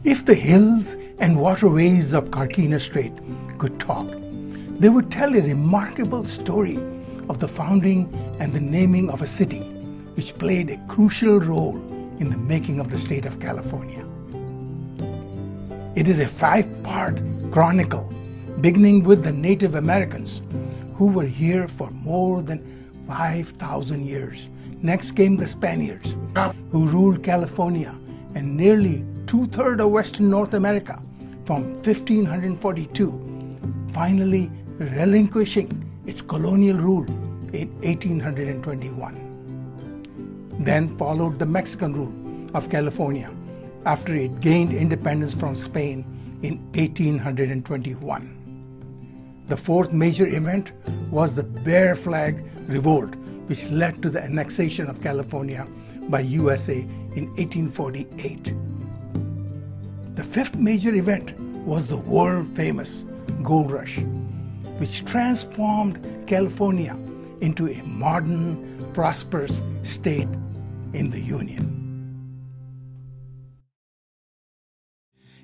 If the hills and waterways of Carquinez Strait could talk, they would tell a remarkable story of the founding and the naming of a city which played a crucial role in the making of the state of California. It is a 5-part chronicle beginning with the Native Americans who were here for more than 5,000 years. Next came the Spaniards who ruled California and nearly 2/3 of Western North America from 1542, finally relinquishing its colonial rule in 1821. Then followed the Mexican rule of California after it gained independence from Spain in 1821. The fourth major event was the Bear Flag Revolt, which led to the annexation of California by USA in 1848. The fifth major event was the world-famous gold rush, which transformed California into a modern, prosperous state in the Union.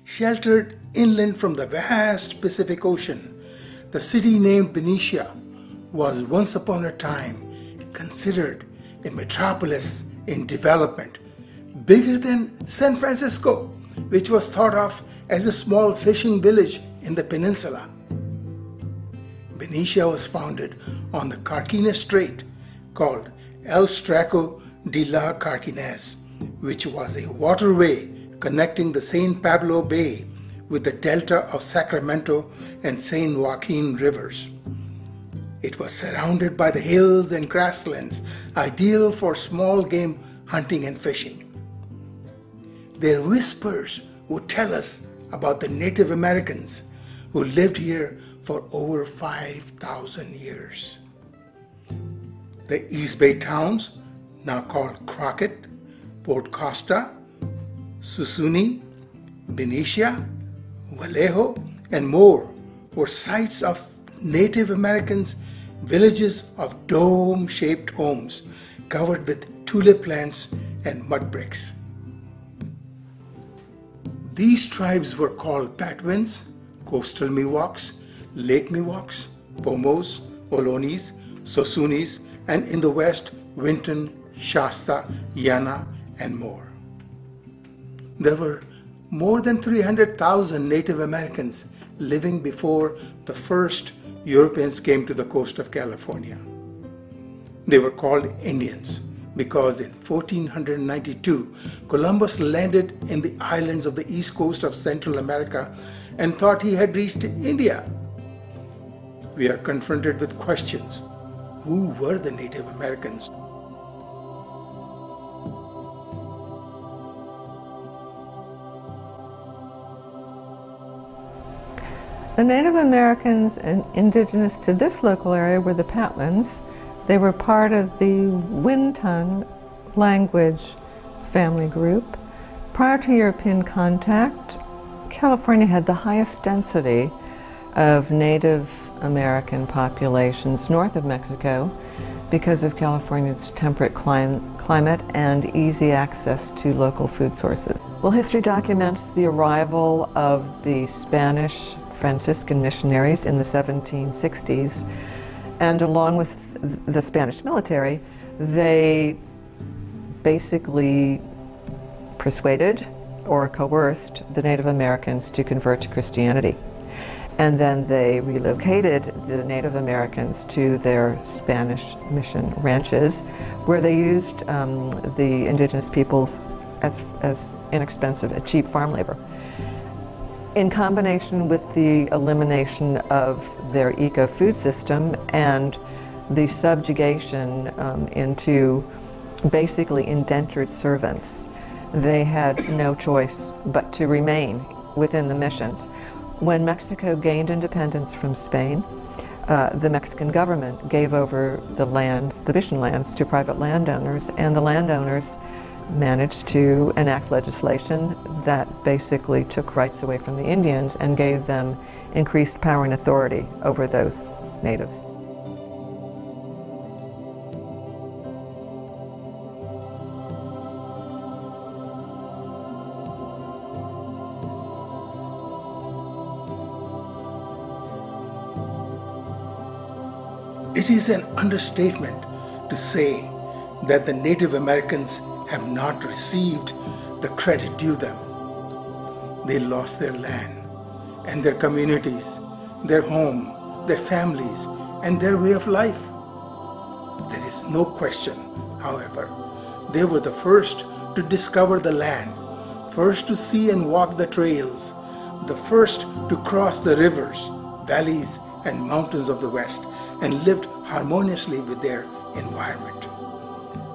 Sheltered inland from the vast Pacific Ocean, the city named Benicia was once upon a time considered a metropolis in development, bigger than San Francisco, which was thought of as a small fishing village in the peninsula. Benicia was founded on the Carquinez Strait called El Estrecho de la Carquinez, which was a waterway connecting the San Pablo Bay with the delta of Sacramento and San Joaquin rivers. It was surrounded by the hills and grasslands, ideal for small game hunting and fishing. Their whispers would tell us about the Native Americans who lived here for over 5,000 years. The East Bay towns, now called Crockett, Port Costa, Susuni, Benicia, Vallejo, and more were sites of Native Americans' villages of dome-shaped homes covered with tulip plants and mud bricks. These tribes were called Patwins, Coastal Miwoks, Lake Miwoks, Pomos, Olonis, Sosunis, and in the west, Winton, Shasta, Yana, and more. There were more than 300,000 Native Americans living before the first Europeans came to the coast of California. They were called Indians because in 1492, Columbus landed in the islands of the east coast of Central America and thought he had reached India. We are confronted with questions. Who were the Native Americans? The Native Americans indigenous to this local area were the Patwins. They were part of the Winton language family group. Prior to European contact, California had the highest density of Native American populations north of Mexico because of California's temperate climate and easy access to local food sources. Well, history documents the arrival of the Spanish Franciscan missionaries in the 1760s, and along with the Spanish military, they basically persuaded or coerced the Native Americans to convert to Christianity. And then they relocated the Native Americans to their Spanish mission ranches, where they used the indigenous peoples as inexpensive, cheap farm labor. In combination with the elimination of their eco-food system and the subjugation into basically indentured servants, they had no choice but to remain within the missions. When Mexico gained independence from Spain, the Mexican government gave over the lands, the mission lands, to private landowners, and the landowners managed to enact legislation that basically took rights away from the Indians and gave them increased power and authority over those natives. It is an understatement to say that the Native Americans have not received the credit due them. They lost their land and their communities, their home, their families, and their way of life. There is no question, however, they were the first to discover the land, first to see and walk the trails, the first to cross the rivers, valleys, and mountains of the West, and lived harmoniously with their environment.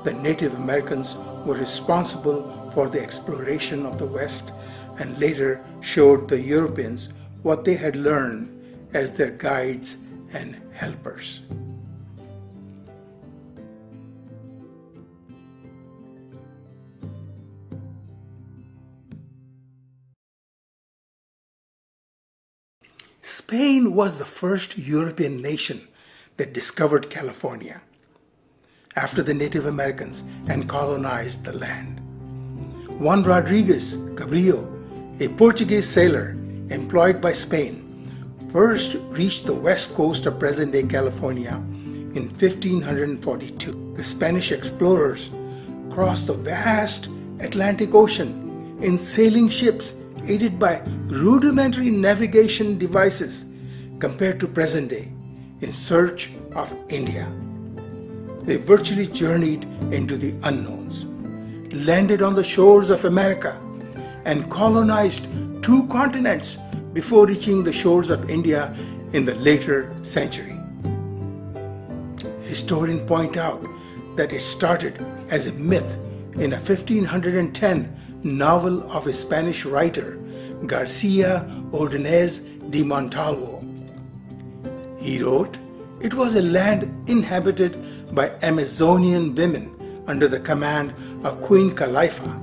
The Native Americans were responsible for the exploration of the West and later showed the Europeans what they had learned as their guides and helpers. Spain was the first European nation that discovered California after the Native Americans and colonized the land. Juan Rodriguez Cabrillo, a Portuguese sailor employed by Spain, first reached the west coast of present-day California in 1542. The Spanish explorers crossed the vast Atlantic Ocean in sailing ships aided by rudimentary navigation devices compared to present day in search of India. They virtually journeyed into the unknowns, landed on the shores of America, and colonized 2 continents before reaching the shores of India in the later century. Historians point out that it started as a myth in a 1510 novel of a Spanish writer, Garcia Ordonez de Montalvo. He wrote, it was a land inhabited by Amazonian women under the command of Queen Calaifa.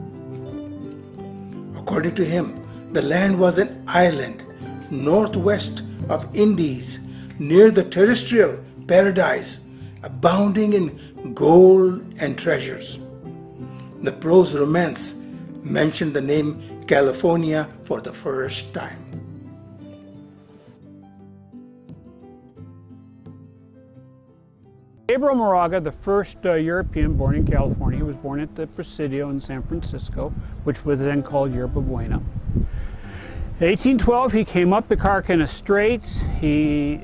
According to him, the land was an island northwest of Indies near the terrestrial paradise, abounding in gold and treasures. The prose romance mentioned the name California for the first time. Gabriel Moraga, the first European born in California, he was born at the Presidio in San Francisco, which was then called Yerba Buena. In 1812, he came up the Carquinez Straits. He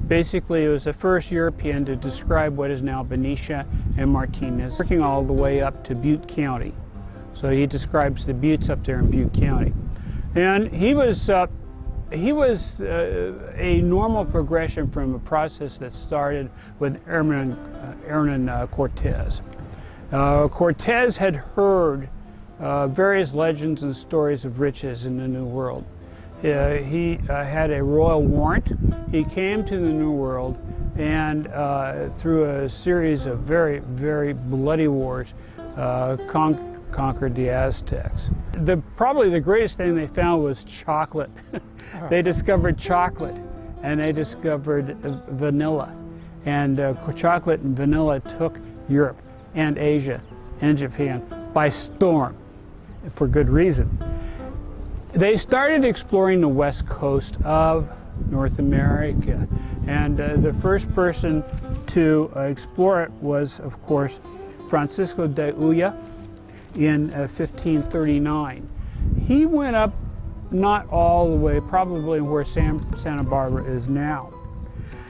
basically was the first European to describe what is now Benicia and Martinez, working all the way up to Butte County. So he describes the buttes up there in Butte County. And he was a normal progression from a process that started with Hernan Cortez. Cortez had heard various legends and stories of riches in the New World. He had a royal warrant. He came to the New World and through a series of very, very bloody wars conquered the Aztecs. Probably the greatest thing they found was chocolate. They discovered chocolate and they discovered vanilla. And chocolate and vanilla took Europe and Asia and Japan by storm, for good reason. They started exploring the west coast of North America. And the first person to explore it was, of course, Francisco de Ulla in 1539. He went up not all the way, probably where Santa Barbara is now.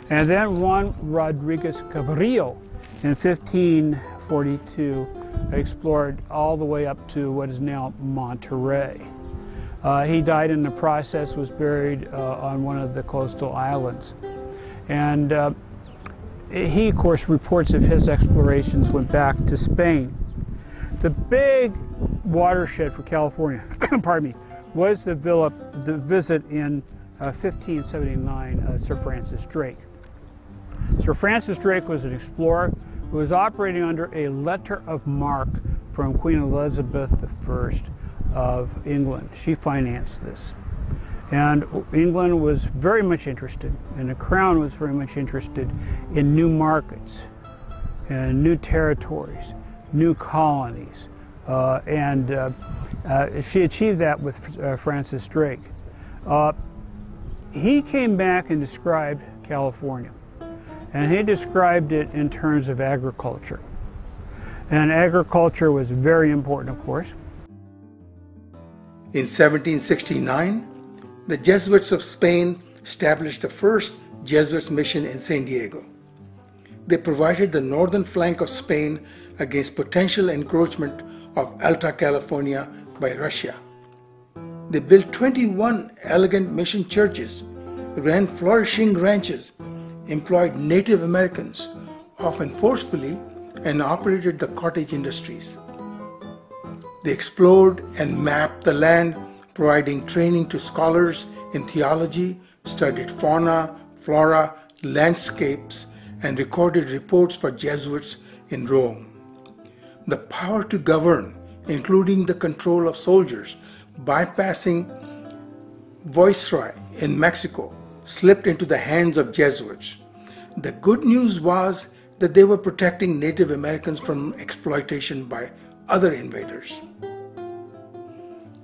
And then Juan Rodriguez Cabrillo in 1542 explored all the way up to what is now Monterey. He died in the process, was buried on one of the coastal islands. And he, of course, reports of his explorations went back to Spain. The big watershed for California, pardon me, was the visit in 1579 Sir Francis Drake. Sir Francis Drake was an explorer who was operating under a letter of marque from Queen Elizabeth I of England. She financed this. And England was very much interested, and the Crown was very much interested in new markets and new territories, new colonies. She achieved that with Francis Drake. He came back and described California. and he described it in terms of agriculture. And agriculture was very important, of course. In 1769, the Jesuits of Spain established the first Jesuits mission in San Diego. They provided the northern flank of Spain against potential encroachment of Alta California by Russia. They built 21 elegant mission churches, ran flourishing ranches, employed Native Americans, often forcefully, and operated the cottage industries. They explored and mapped the land, providing training to scholars in theology, studied fauna, flora, landscapes, and recorded reports for Jesuits in Rome. The power to govern, including the control of soldiers, bypassing Viceroy in Mexico, slipped into the hands of Jesuits. The good news was that they were protecting Native Americans from exploitation by other invaders.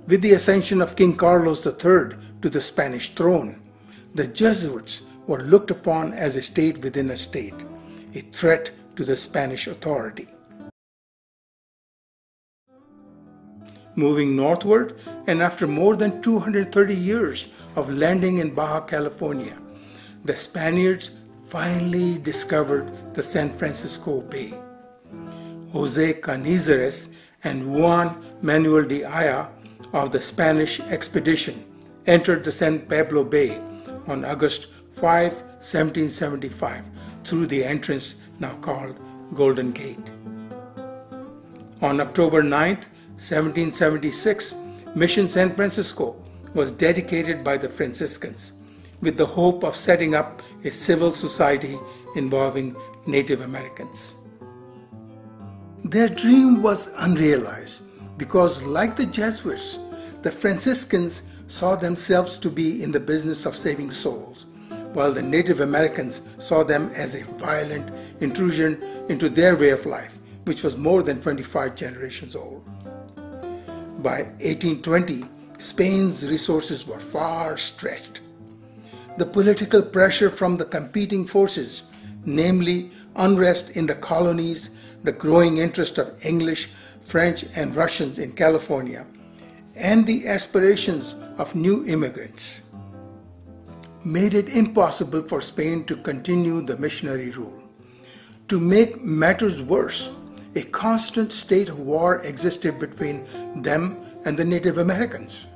With the ascension of King Carlos III to the Spanish throne, the Jesuits were looked upon as a state within a state, a threat to the Spanish authority. Moving northward, and after more than 230 years of landing in Baja California, the Spaniards finally discovered the San Francisco Bay. Jose Canizares and Juan Manuel de Aya of the Spanish expedition entered the San Pablo Bay on August 5, 1775, through the entrance now called Golden Gate. On October 9, 1776, Mission San Francisco was dedicated by the Franciscans with the hope of setting up a civil society involving Native Americans. Their dream was unrealized because, like the Jesuits, the Franciscans saw themselves to be in the business of saving souls, while the Native Americans saw them as a violent intrusion into their way of life, which was more than 25 generations old. By 1820, Spain's resources were far stretched. The political pressure from the competing forces, namely unrest in the colonies, the growing interest of English, French, and Russians in California, and the aspirations of new immigrants, made it impossible for Spain to continue the missionary rule. To make matters worse, a constant state of war existed between them and the Native Americans.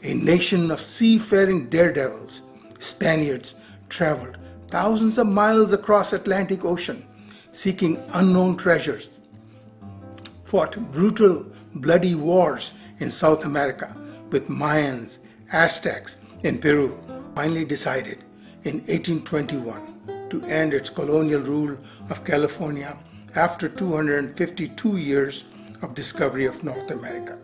A nation of seafaring daredevils, Spaniards traveled thousands of miles across the Atlantic Ocean seeking unknown treasures, fought brutal, bloody wars in South America with Mayans, Aztecs in Peru, finally decided in 1821 to end its colonial rule of California after 252 years of discovery of North America.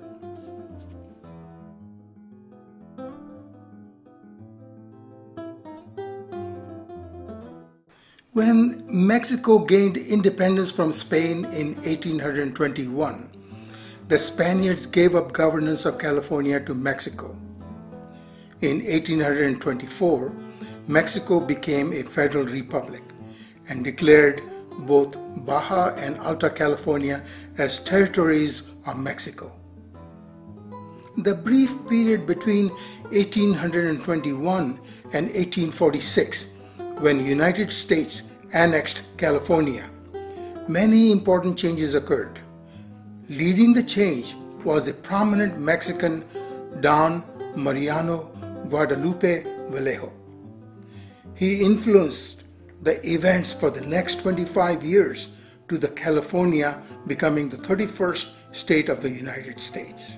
When Mexico gained independence from Spain in 1821, the Spaniards gave up governance of California to Mexico. In 1824, Mexico became a federal republic and declared both Baja and Alta California as territories of Mexico. The brief period between 1821 and 1846, when the United States annexed California, many important changes occurred. Leading the change was a prominent Mexican, Don Mariano Guadalupe Vallejo. He influenced the events for the next 25 years to the California becoming the 31st state of the United States.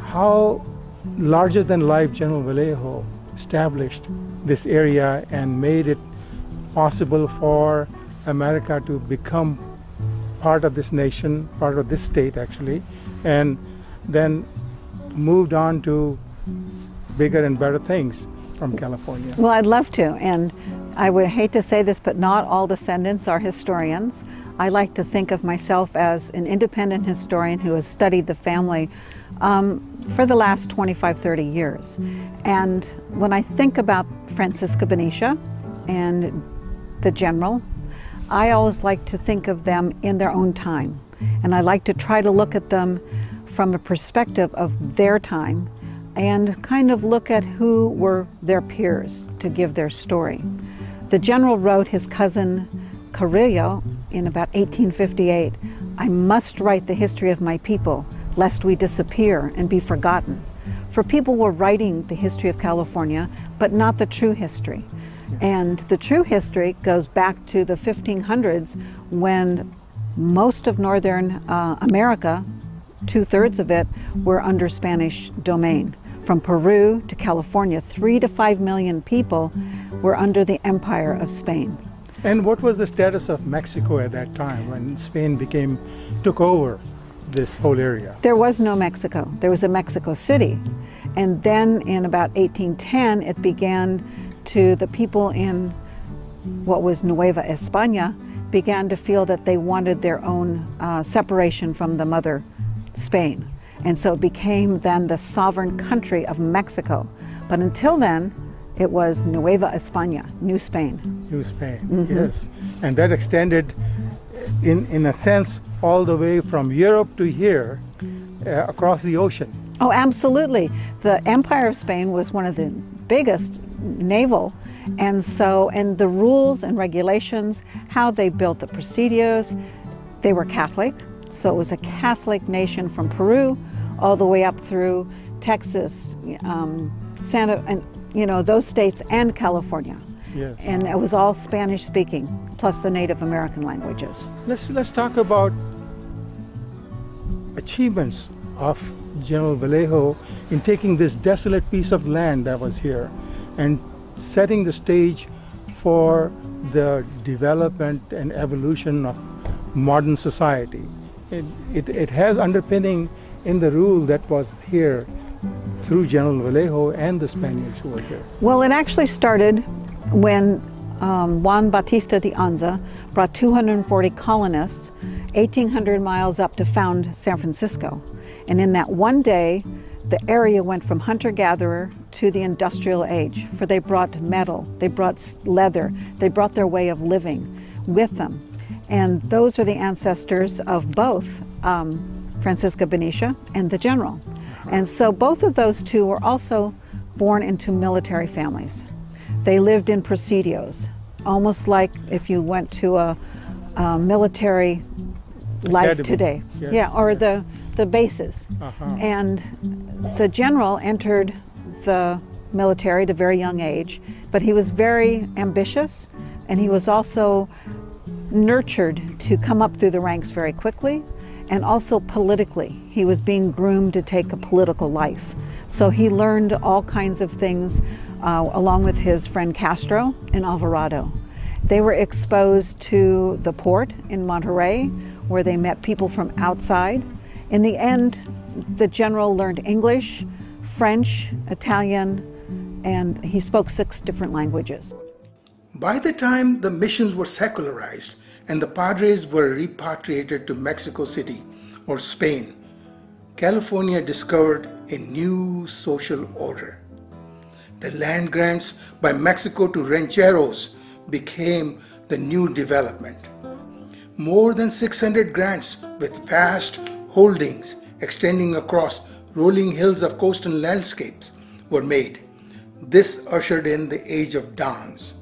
How larger-than-life General Vallejo established this area and made it possible for America to become part of this nation, part of this state actually, and then moved on to bigger and better things from California. Well, I'd love to, and I would hate to say this, but not all descendants are historians. I like to think of myself as an independent historian who has studied the family for the last 25, 30 years. And when I think about Francisca Benicia and the general, I always like to think of them in their own time. And I like to try to look at them from a perspective of their time and kind of look at who were their peers to give their story. The general wrote his cousin Carrillo in about 1858, "I must write the history of my people, lest we disappear and be forgotten." For people were writing the history of California, but not the true history. And the true history goes back to the 1500s when most of northern America, 2/3 of it, were under Spanish domain. From Peru to California, 3 to 5 million people were under the empire of Spain. And what was the status of Mexico at that time when Spain took over this whole area? There was no Mexico. There was a Mexico City. And then in about 1810, it began the people in what was Nueva España began to feel that they wanted their own separation from the mother Spain. And so it became then the sovereign country of Mexico. But until then, it was Nueva España, New Spain. New Spain, yes. And that extended, in a sense, all the way from Europe to here, across the ocean. Oh, absolutely. The Empire of Spain was one of the biggest naval, and the rules and regulations, how they built the presidios, they were Catholic. So it was a Catholic nation from Peru all the way up through Texas, those states, and California. Yes. And it was all Spanish speaking, plus the Native American languages. Let's talk about achievements of General Vallejo in taking this desolate piece of land that was here and setting the stage for the development and evolution of modern society. It has underpinning in the rule that was here through General Vallejo and the Spaniards who were here. Well, it actually started when Juan Bautista de Anza brought 240 colonists 1,800 miles up to found San Francisco. And in that one day, the area went from hunter-gatherer to the industrial age, for they brought metal, they brought leather, they brought their way of living with them. And those are the ancestors of both Francisca Benicia and the general. And so both of those two were also born into military families. They lived in presidios, almost like if you went to a military life Academy. Today. Yes. Yeah, or the bases. And the general entered the military at a very young age, but he was very ambitious, and he was also nurtured to come up through the ranks very quickly, and also politically. He was being groomed to take a political life. So he learned all kinds of things along with his friend Castro in Alvarado. They were exposed to the port in Monterey, where they met people from outside. In the end, the general learned English, French, Italian, and he spoke 6 different languages. By the time the missions were secularized and the padres were repatriated to Mexico City or Spain, California discovered a new social order. The land grants by Mexico to rancheros became the new development. More than 600 grants with vast holdings extending across rolling hills of coastal landscapes were made. This ushered in the age of Dons.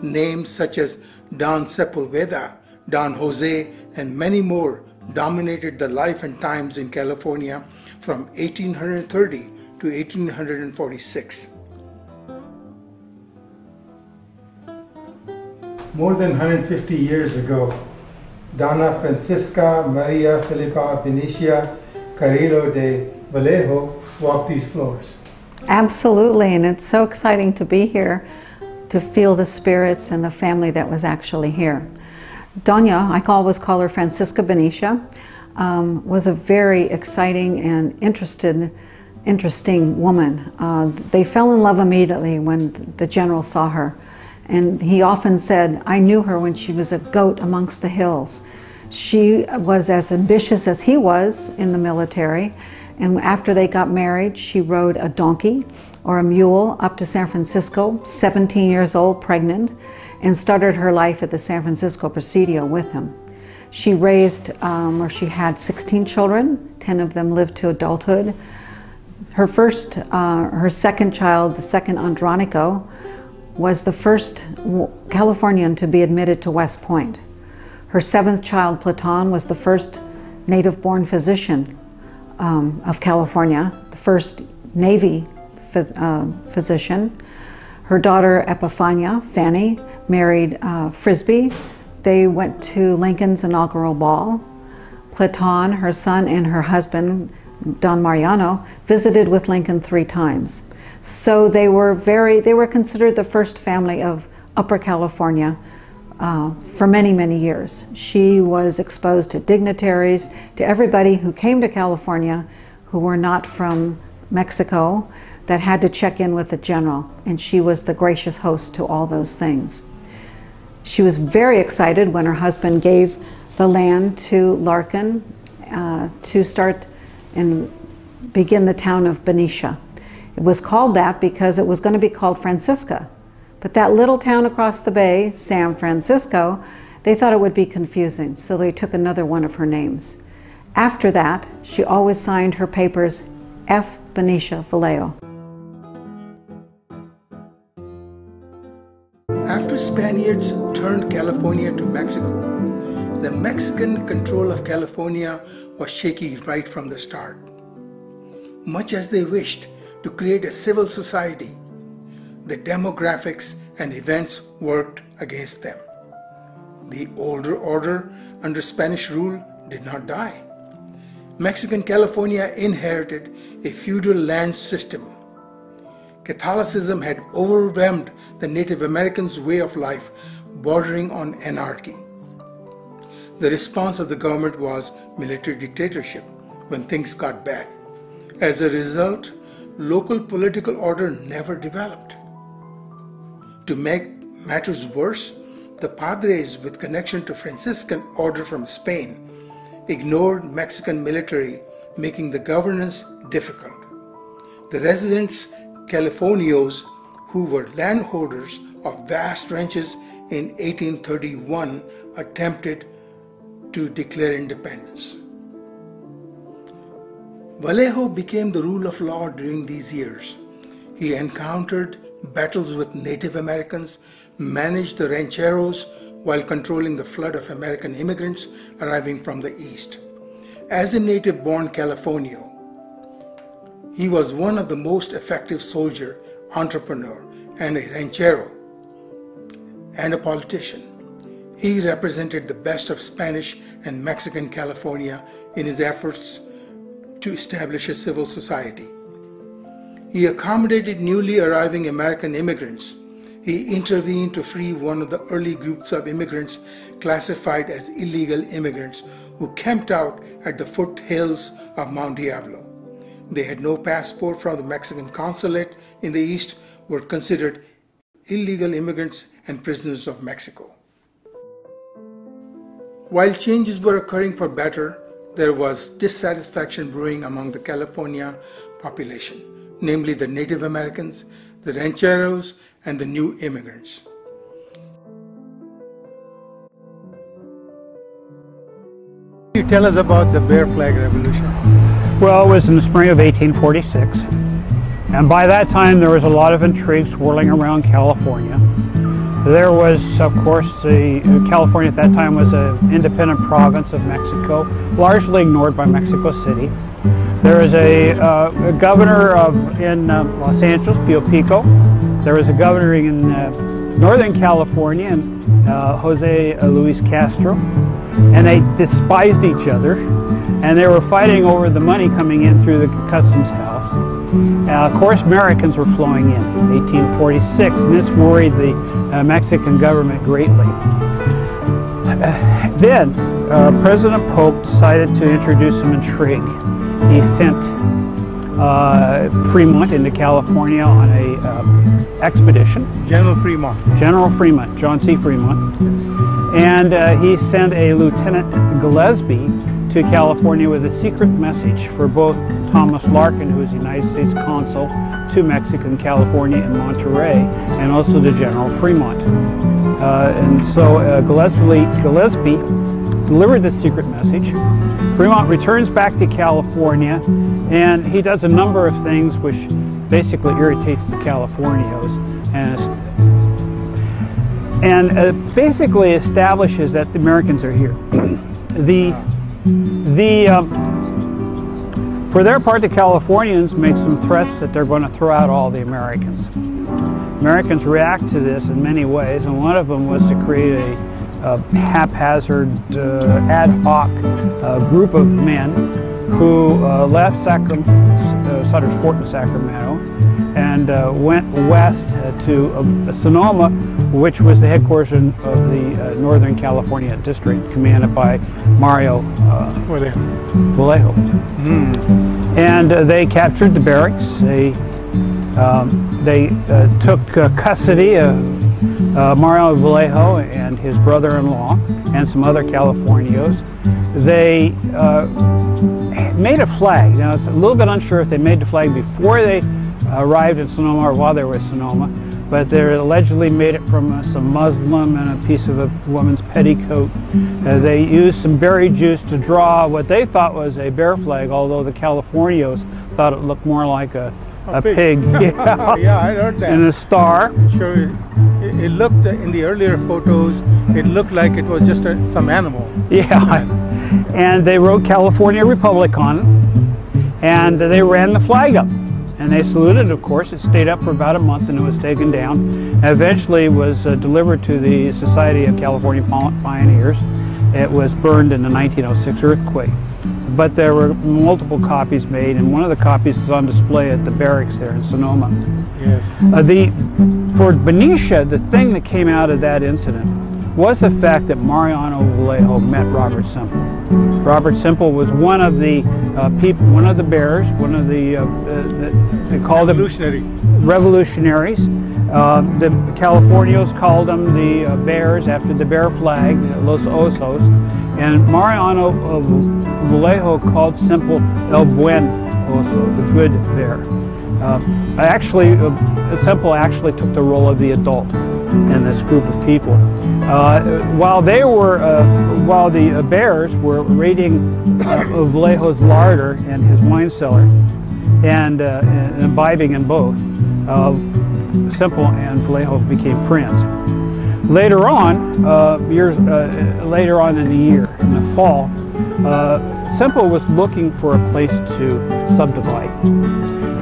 Names such as Don Sepulveda, Don Jose, and many more dominated the life and times in California from 1830 to 1846. More than 150 years ago, Donna Francisca Maria Filipa Benicia Carrillo de Vallejo walked these floors. Absolutely, and it's so exciting to be here to feel the spirits and the family that was actually here. Doña, I always call her Francisca Benicia, was a very exciting and interesting woman. They fell in love immediately when the general saw her. And he often said, I knew her when she was a goat amongst the hills. She was as ambitious as he was in the military, and after they got married, she rode a donkey or a mule up to San Francisco, 17 years old, pregnant, and started her life at the San Francisco Presidio with him. She raised, she had 16 children, 10 of them lived to adulthood. Her second child, the second Andronico, was the first Californian to be admitted to West Point. Her seventh child, Platon, was the first native-born physician of California, the first Navy physician. Her daughter, Epiphania, Fanny, married Frisbee. They went to Lincoln's inaugural ball. Platon, her son, and her husband, Don Mariano, visited with Lincoln 3 times. So they were considered the first family of Upper California for many, many years. She was exposed to dignitaries, to everybody who came to California who were not from Mexico, that had to check in with the general, and she was the gracious host to all those things. She was very excited when her husband gave the land to Larkin to start and begin the town of Benicia. It was called that because it was going to be called Francisca. But that little town across the bay, San Francisco, they thought it would be confusing, so they took another one of her names. After that, she always signed her papers F. Benicia Vallejo. After Spaniards turned California to Mexico, the Mexican control of California was shaky right from the start. Much as they wished to create a civil society, the demographics and events worked against them. The older order under Spanish rule did not die. Mexican California inherited a feudal land system. Catholicism had overwhelmed the Native Americans' way of life, bordering on anarchy. The response of the government was military dictatorship when things got bad. As a result, local political order never developed. To make matters worse, the padres with connection to Franciscan order from Spain ignored Mexican military, making the governance difficult. The residents, Californios, who were landholders of vast ranches in 1831, attempted to declare independence. Vallejo became the rule of law during these years. He encountered battles with Native Americans, managed the rancheros while controlling the flood of American immigrants arriving from the east. As a native-born Californio, he was one of the most effective soldier, entrepreneur, and a ranchero, and a politician. He represented the best of Spanish and Mexican California in his efforts to establish a civil society. He accommodated newly arriving American immigrants. He intervened to free one of the early groups of immigrants classified as illegal immigrants who camped out at the foothills of Mount Diablo. They had no passport from the Mexican consulate in the east, were considered illegal immigrants and prisoners of Mexico. While changes were occurring for better, there was dissatisfaction brewing among the California population, namely the Native Americans, the rancheros, and the new immigrants. Can you tell us about the Bear Flag Revolution? Well, it was in the spring of 1846, and by that time there was a lot of intrigue swirling around California. There was, of course, California at that time was an independent province of Mexico, largely ignored by Mexico City. There was a governor in Los Angeles, Pio Pico. There was a governor in Northern California, Jose Luis Castro, and they despised each other, and they were fighting over the money coming in through the customs house. Of course, Americans were flowing in 1846, and this worried the Mexican government greatly. Then, President Polk decided to introduce some intrigue. He sent Fremont into California on a expedition. General Fremont. General Fremont, John C. Fremont. And he sent a Lieutenant Gillespie to California with a secret message for both Thomas Larkin, who was the United States consul to Mexico and California in Monterey, and also to General Fremont. And so Gillespie delivered the secret message. Fremont returns back to California, and he does a number of things which basically irritates the Californios, and basically establishes that the Americans are here. For their part, the Californians make some threats that they're going to throw out all the Americans. Americans react to this in many ways, and one of them was to create a haphazard, ad hoc group of men who left Sutter's Fort in Sacramento and went west to Sonoma, which was the headquarters of the Northern California District, commanded by Mario Vallejo. And they captured the barracks. They took custody of Mario Vallejo and his brother-in-law and some other Californios. They made a flag. Now, it's a little bit unsure if they made the flag before they arrived in Sonoma or while they were in Sonoma, but they allegedly made it from some muslin and a piece of a woman's petticoat. They used some berry juice to draw what they thought was a bear flag, although the Californios thought it looked more like a pig. Yeah. Yeah, I heard that. And a star. Sure, it looked, in the earlier photos, it looked like it was just some animal. Yeah. And they wrote California Republic on it, and they ran the flag up. And they saluted, of course. It stayed up for about a month and it was taken down. And eventually was delivered to the Society of California Pioneers. It was burned in the 1906 earthquake. But there were multiple copies made, and one of the copies is on display at the barracks there in Sonoma. Yes. For Benicia, the thing that came out of that incident was the fact that Mariano Vallejo met Robert Semple. Robert Semple was one of the people, one of the bears, one of the, they called them revolutionaries. The Californios called them the bears after the bear flag, Los Osos, and Mariano Vallejo called Semple El Buen Oso, the good bear. Semple actually took the role of the adult in this group of people. While the bears were raiding Vallejo's larder and his wine cellar and imbibing in both, Semple and Vallejo became friends. Later on, later on in the year, in the fall, Semple was looking for a place to subdivide.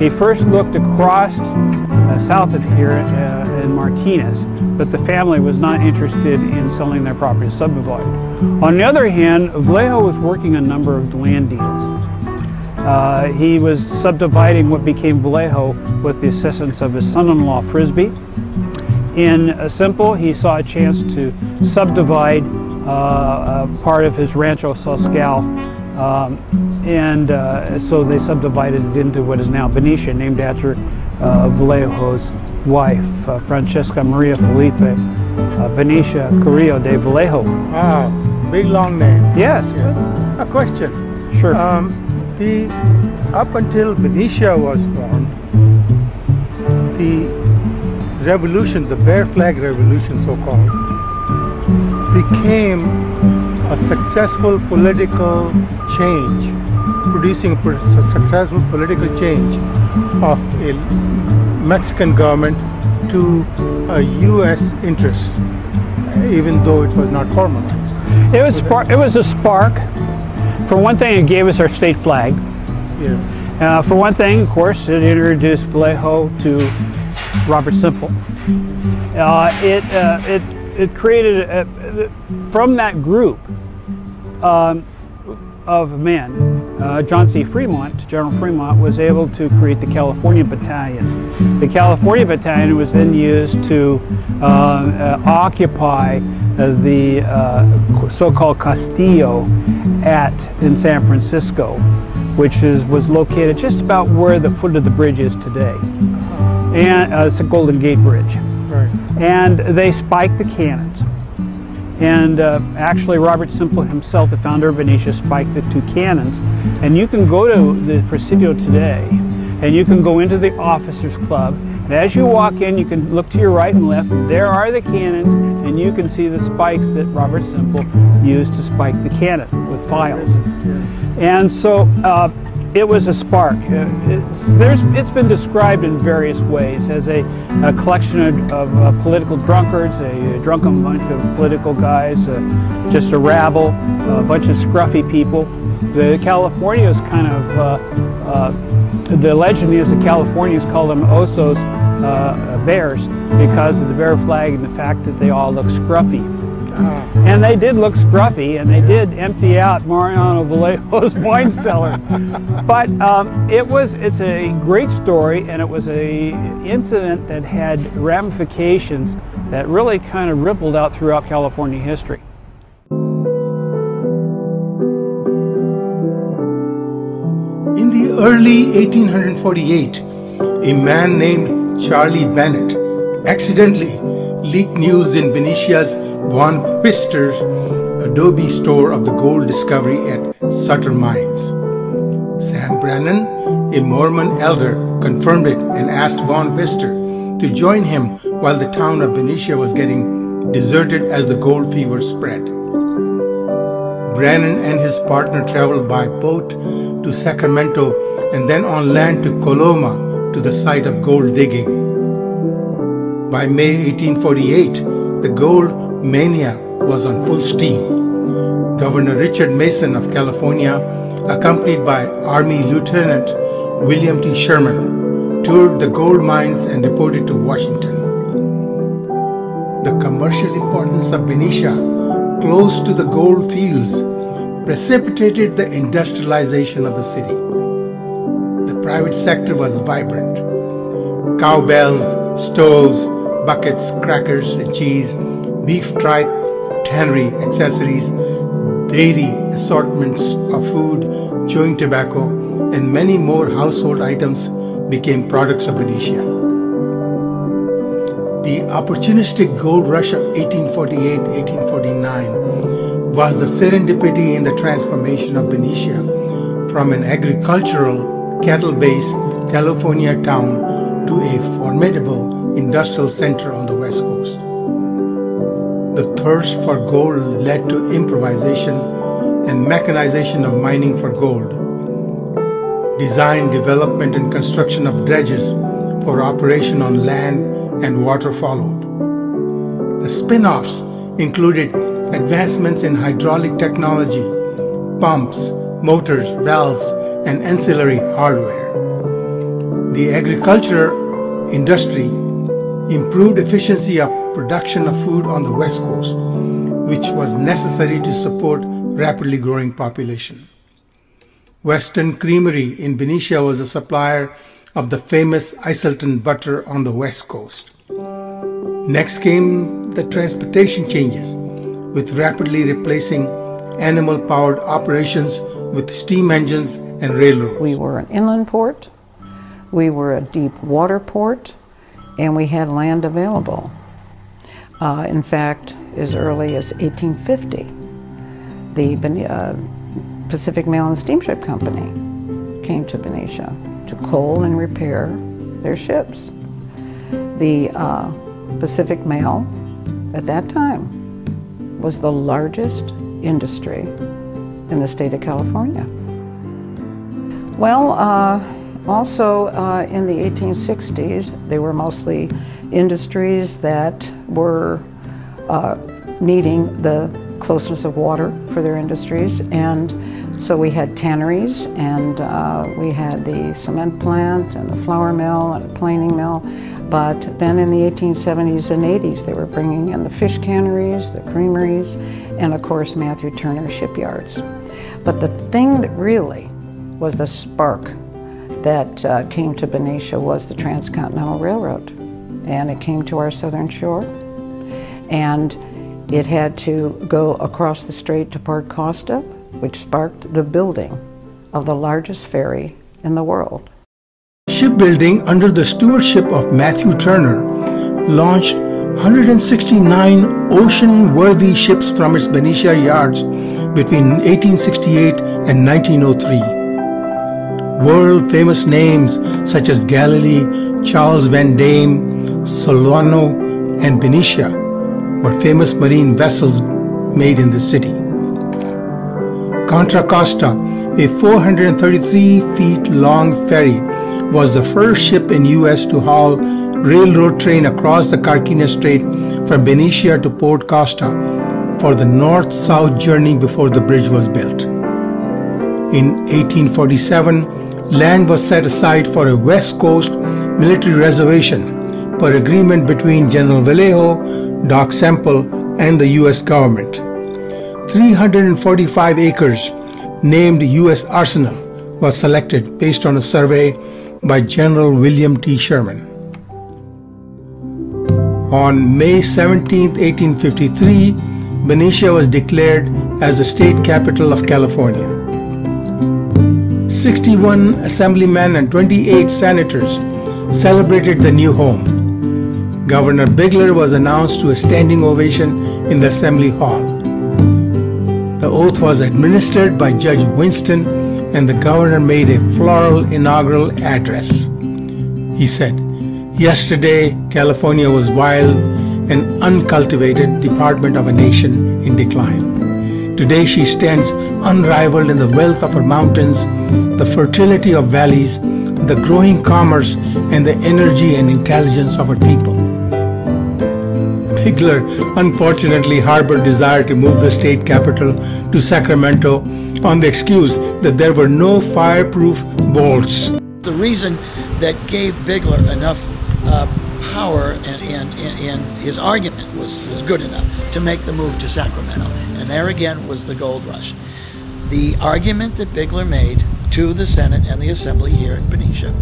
He first looked across south of here in Martinez, but the family was not interested in selling their property subdivided. On the other hand, Vallejo was working a number of land deals. He was subdividing what became Vallejo with the assistance of his son-in-law Frisbee. In Semple, he saw a chance to subdivide part of his Rancho Soscal, so they subdivided it into what is now Benicia, named after Vallejo's wife, Francesca Maria Felipe Benicia Carrillo de Vallejo. Wow, big long name. Yes. A question. Sure. Up until Benicia was formed, the revolution, the Bear Flag Revolution so-called, became a successful political change, producing a successful political change of a Mexican government to a U.S. interest, even though it was not formalized. It was a spark. For one thing, it gave us our state flag. Yes. For one thing, of course, it introduced Vallejo to Robert Semple. It created, from that group of men, John C. Fremont, General Fremont, was able to create the California Battalion. The California Battalion was then used to occupy the so-called Castillo in San Francisco, which was located just about where the foot of the bridge is today. And it's a Golden Gate Bridge. Right. And they spiked the cannons. And actually, Robert Simple himself, the founder of Benicia, spiked the 2 cannons. And you can go to the Presidio today, and you can go into the Officers Club. And as you walk in, you can look to your right and left. There are the cannons, and you can see the spikes that Robert Simple used to spike the cannon with files. And so it was a spark. It's been described in various ways as a collection of political drunkards, a drunken bunch of political guys, just a rabble, a bunch of scruffy people. The Californians kind of, the legend is the Californians called them Osos, bears, because of the bear flag and the fact that they all look scruffy. And they did look scruffy, and they did empty out Mariano Vallejo's wine cellar. But it's a great story, and it was an incident that had ramifications that really kind of rippled out throughout California history. In the early 1848, a man named Charlie Bennett accidentally leaked news in Benicia's Von Pfister's adobe store of the gold discovery at Sutter Mines. Sam Brannan, a Mormon elder, confirmed it and asked Von Pfister to join him while the town of Benicia was getting deserted as the gold fever spread. Brannan and his partner traveled by boat to Sacramento and then on land to Coloma to the site of gold digging. By May 1848, the gold mania was on full steam. Governor Richard Mason of California, accompanied by Army Lieutenant William T. Sherman, toured the gold mines and reported to Washington. The commercial importance of Benicia, close to the gold fields, precipitated the industrialization of the city. The private sector was vibrant. Cowbells, stoves, buckets, crackers and cheese, beef tripe, tannery accessories, dairy assortments of food, chewing tobacco, and many more household items became products of Benicia. The opportunistic gold rush of 1848-1849 was the serendipity in the transformation of Benicia from an agricultural, cattle-based California town to a formidable industrial center on the West Coast. The thirst for gold led to improvisation and mechanization of mining for gold. Design, development, and construction of dredges for operation on land and water followed. The spin-offs included advancements in hydraulic technology, pumps, motors, valves, and ancillary hardware. The agriculture industry improved efficiency of production of food on the West Coast, which was necessary to support rapidly growing population. Western Creamery in Benicia was a supplier of the famous Iselton butter on the West Coast. Next came the transportation changes, with rapidly replacing animal-powered operations with steam engines and railroads. We were an inland port, we were a deep water port, and we had land available. In fact, as early as 1850, the Pacific Mail and Steamship Company came to Benicia to coal and repair their ships. The Pacific Mail at that time was the largest industry in the state of California. Well, also in the 1860s, they were mostly industries that were needing the closeness of water for their industries, and so we had tanneries, and we had the cement plant and the flour mill and the planing mill. But then in the 1870s and 80s, they were bringing in the fish canneries, the creameries, and of course Matthew Turner shipyards. But the thing that really was the spark that came to Benicia was the Transcontinental Railroad. And it came to our southern shore, and it had to go across the strait to Port Costa, which sparked the building of the largest ferry in the world. Shipbuilding under the stewardship of Matthew Turner launched 169 ocean-worthy ships from its Benicia yards between 1868 and 1903. World-famous names such as Galilee, Charles Van Dame, Solano, and Benicia were famous marine vessels made in the city. Contra Costa, a 433 feet long ferry, was the first ship in U.S. to haul railroad train across the Carquinez Strait from Benicia to Port Costa for the north-south journey before the bridge was built. In 1847, land was set aside for a West Coast military reservation per agreement between General Vallejo, Doc Semple, and the U.S. government. 345 acres named U.S. Arsenal was selected based on a survey by General William T. Sherman. On May 17, 1853, Benicia was declared as the state capital of California. 61 assemblymen and 28 senators celebrated the new home. Governor Bigler was announced to a standing ovation in the Assembly Hall. The oath was administered by Judge Winston, and the governor made a floral inaugural address. He said, "Yesterday, California was wild and uncultivated department of a nation in decline. Today she stands unrivaled in the wealth of her mountains, the fertility of valleys, the growing commerce, and the energy and intelligence of her people." Bigler unfortunately harbored desire to move the state capital to Sacramento on the excuse that there were no fireproof vaults. The reason that gave Bigler enough power and his argument was good enough to make the move to Sacramento. And there again was the gold rush. The argument that Bigler made to the Senate and the Assembly here in Benicia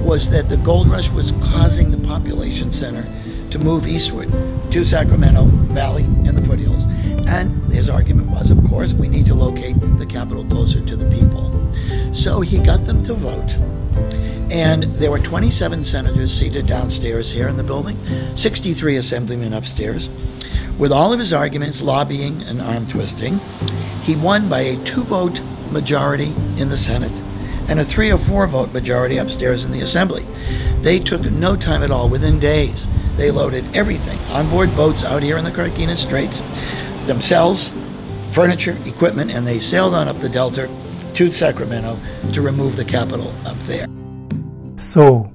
was that the gold rush was causing the population center to move eastward to Sacramento Valley and the foothills. And his argument was, of course, we need to locate the capital closer to the people. So he got them to vote. And there were 27 senators seated downstairs here in the building, 63 assemblymen upstairs. With all of his arguments, lobbying and arm twisting, he won by a 2-vote majority in the Senate and a 3 or 4 vote majority upstairs in the Assembly. They took no time at all. Within days, they loaded everything on board boats out here in the Carquinez Straits, themselves, furniture, equipment, and they sailed on up the Delta to Sacramento to remove the capital up there. So,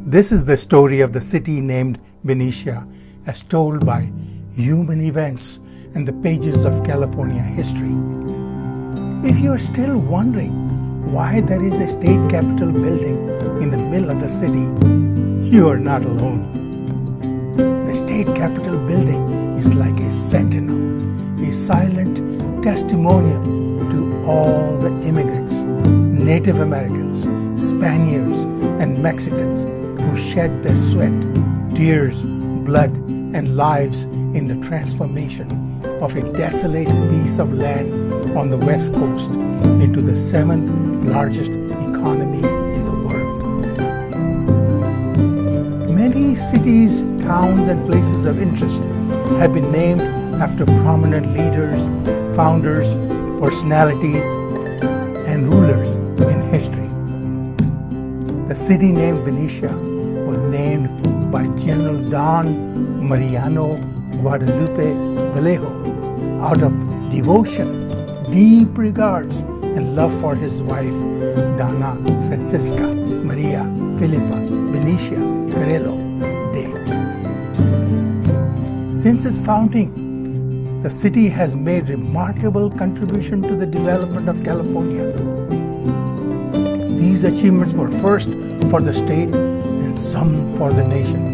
this is the story of the city named Benicia as told by human events and the pages of California history. If you are still wondering why there is a state capitol building in the middle of the city, you are not alone. The state capitol building is like a sentinel, a silent testimonial to all the immigrants, Native Americans, Spaniards, and Mexicans who shed their sweat, tears, blood, and lives in the transformation of a desolate piece of land on the West Coast into the 7th largest economy in the world. Many cities, towns, and places of interest have been named after prominent leaders, founders, personalities, and rulers in history. The city named Benicia was named by General Don Mariano Guadalupe Vallejo out of devotion, deep regards, and love for his wife, Donna Francisca Maria Filipa Benicia Carrello de. Since its founding, the city has made remarkable contribution to the development of California. These achievements were first for the state and some for the nation.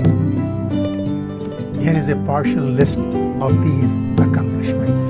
Here is a partial list of these accomplishments.